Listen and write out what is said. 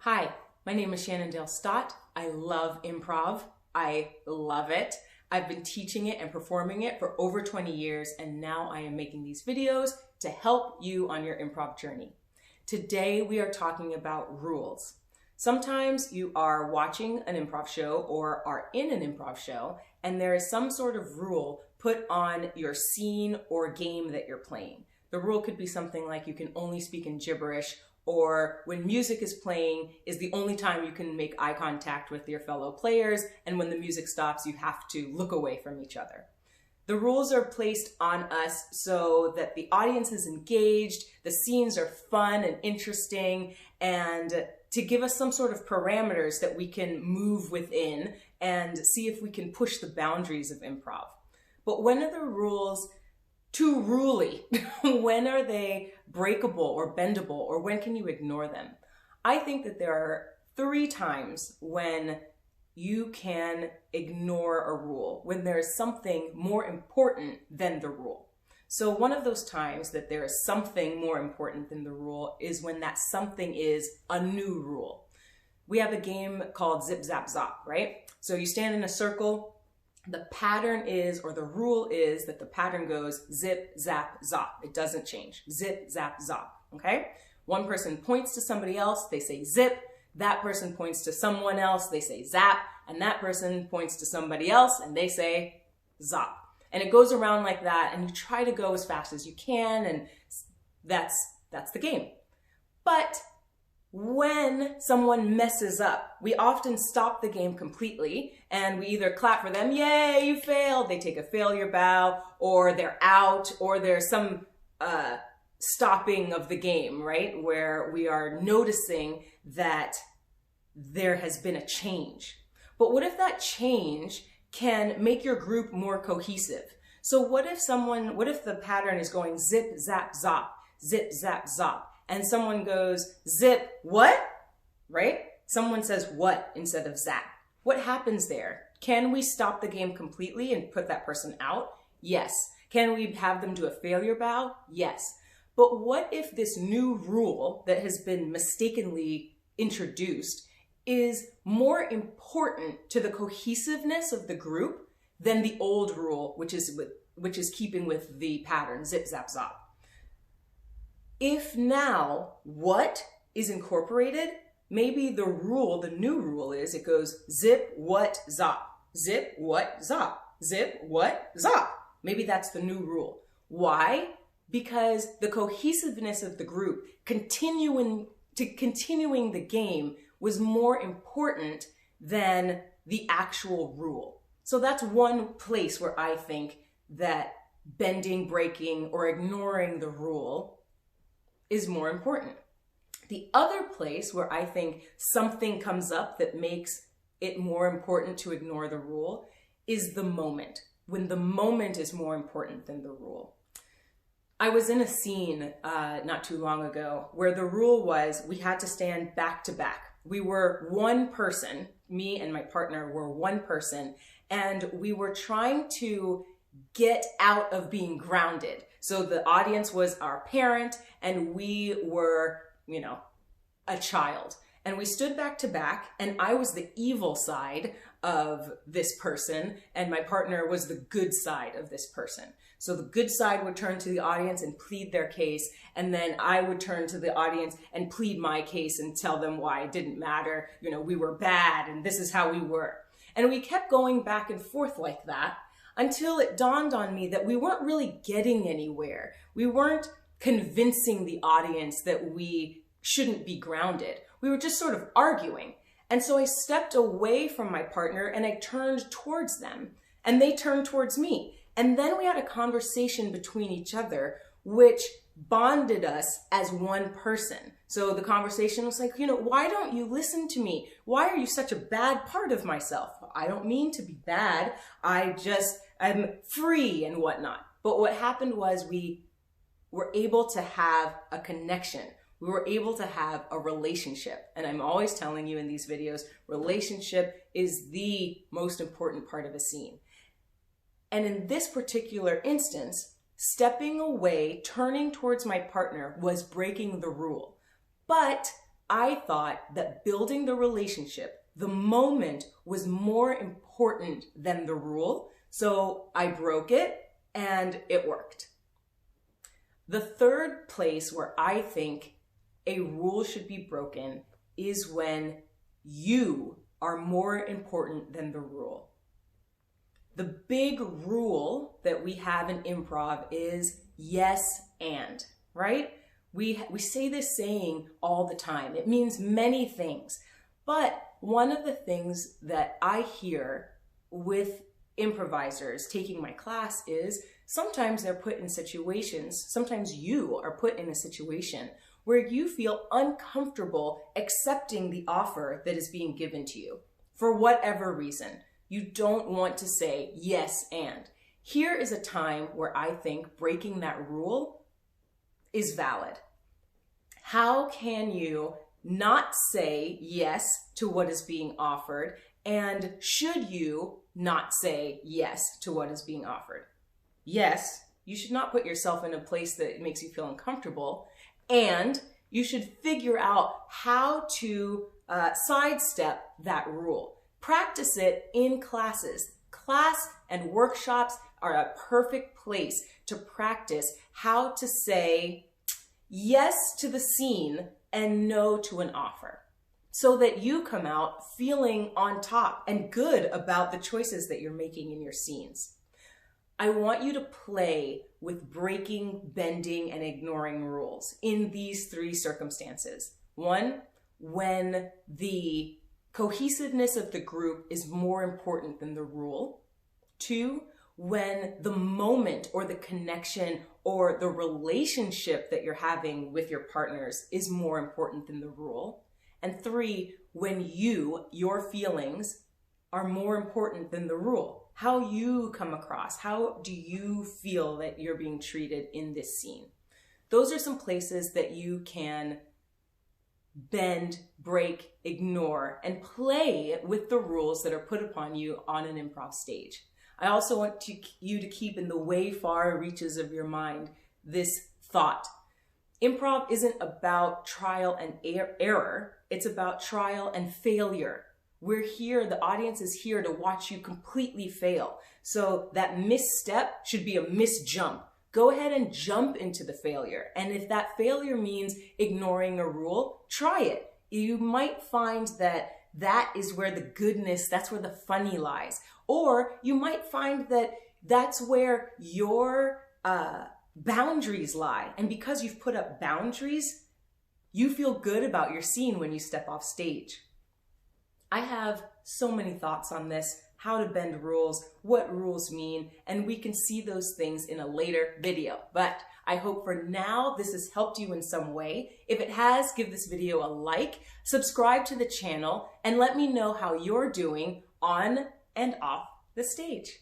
Hi, my name is Shannon Dale Stott. I love improv. I love it. I've been teaching it and performing it for over 20 years, and now I am making these videos to help you on your improv journey. Today we are talking about rules. Sometimes you are watching an improv show or are in an improv show, and there is some sort of rule put on your scene or game that you're playing. The rule could be something like you can only speak in gibberish, or when music is playing is the only time you can make eye contact with your fellow players, and when the music stops, you have to look away from each other. The rules are placed on us so that the audience is engaged, the scenes are fun and interesting, and to give us some sort of parameters that we can move within and see if we can push the boundaries of improv. But when are the rules too ruly? When are they breakable or bendable, or when can you ignore them? I think that there are 3 times when you can ignore a rule, when there is something more important than the rule. So one of those times that there is something more important than the rule is when that something is a new rule. We have a game called Zip, Zap, Zop, right? So you stand in a circle. The pattern is, or the rule is, that the pattern goes zip, zap, zop. It doesn't change. Zip, zap, zop, okay? One person points to somebody else, they say zip. That person points to someone else, they say zap. And that person points to somebody else and they say zop. And it goes around like that, and you try to go as fast as you can, and that's the game. But when someone messes up, we often stop the game completely, and we either clap for them, yay, you failed, they take a failure bow, or they're out, or there's some stopping of the game, right? Where we are noticing that there has been a change. But what if that change can make your group more cohesive? So what if the pattern is going zip, zap, zop, zip, zap, zop, and someone goes, zip, what? Right? Someone says what instead of zap. What happens there? Can we stop the game completely and put that person out? Yes. Can we have them do a failure bow? Yes. But what if this new rule that has been mistakenly introduced is more important to the cohesiveness of the group than the old rule, which is keeping with the pattern, zip, zap, zop? If now what is incorporated, maybe the new rule is it goes zip, what, zop, zip, what, zop, zip, what, zop. Maybe that's the new rule. Why? Because the cohesiveness of the group, continuing the game, was more important than the actual rule. So that's one place where I think that bending, breaking, or ignoring the rule is more important. The other place where I think something comes up that makes it more important to ignore the rule is the moment, when the moment is more important than the rule. I was in a scene not too long ago where the rule was we had to stand back to back. We were one person, me and my partner were one person, and we were trying to get out of being grounded. So the audience was our parent and we were, a child. And we stood back to back, and I was the evil side of this person and my partner was the good side of this person. So the good side would turn to the audience and plead their case, and then I would turn to the audience and plead my case and tell them why it didn't matter, we were bad and this is how we were. And we kept going back and forth like that until it dawned on me that we weren't really getting anywhere. We weren't convincing the audience that we shouldn't be grounded. We were just sort of arguing. And so I stepped away from my partner and I turned towards them, and they turned towards me. And then we had a conversation between each other, which bonded us as one person. So the conversation was like, why don't you listen to me? Why are you such a bad part of myself? I don't mean to be bad. I'm free and whatnot. But what happened was we were able to have a connection. We were able to have a relationship. And I'm always telling you in these videos, relationship is the most important part of a scene. And in this particular instance, stepping away, turning towards my partner was breaking the rule. But I thought that building the relationship, the moment, was more important than the rule. So I broke it and it worked. The third place where I think a rule should be broken is when you are more important than the rule. The big rule that we have in improv is yes and, right? We say this saying all the time. It means many things. But one of the things that I hear with improvisers taking my class is sometimes they're put in situations, sometimes you are put in a situation where you feel uncomfortable accepting the offer that is being given to you for whatever reason. You don't want to say yes and. Here is a time where I think breaking that rule is valid. How can you not say yes to what is being offered, and should you not say yes to what is being offered? Yes, you should not put yourself in a place that makes you feel uncomfortable, and you should figure out how to sidestep that rule. Practice it in classes. Class and workshops are a perfect place to practice how to say yes to the scene and no to an offer, so that you come out feeling on top and good about the choices that you're making in your scenes. I want you to play with breaking, bending, and ignoring rules in these three circumstances. One, when the cohesiveness of the group is more important than the rule. Two, when the moment or the connection or the relationship that you're having with your partners is more important than the rule. And three, when your feelings are more important than the rule. How you come across, how do you feel that you're being treated in this scene? Those are some places that you can bend, break, ignore, and play with the rules that are put upon you on an improv stage. I also want you to keep in the way far reaches of your mind this thought. Improv isn't about trial and error. It's about trial and failure. We're here, the audience is here to watch you completely fail. So that misstep should be a misjump. Go ahead and jump into the failure. And if that failure means ignoring a rule, try it. You might find that that is where the goodness, that's where the funny lies. Or you might find that that's where your boundaries lie. And because you've put up boundaries, you feel good about your scene when you step off stage. I have so many thoughts on this, how to bend rules, what rules mean, and we can see those things in a later video. But I hope for now this has helped you in some way. If it has, give this video a like, subscribe to the channel, and let me know how you're doing on and off the stage.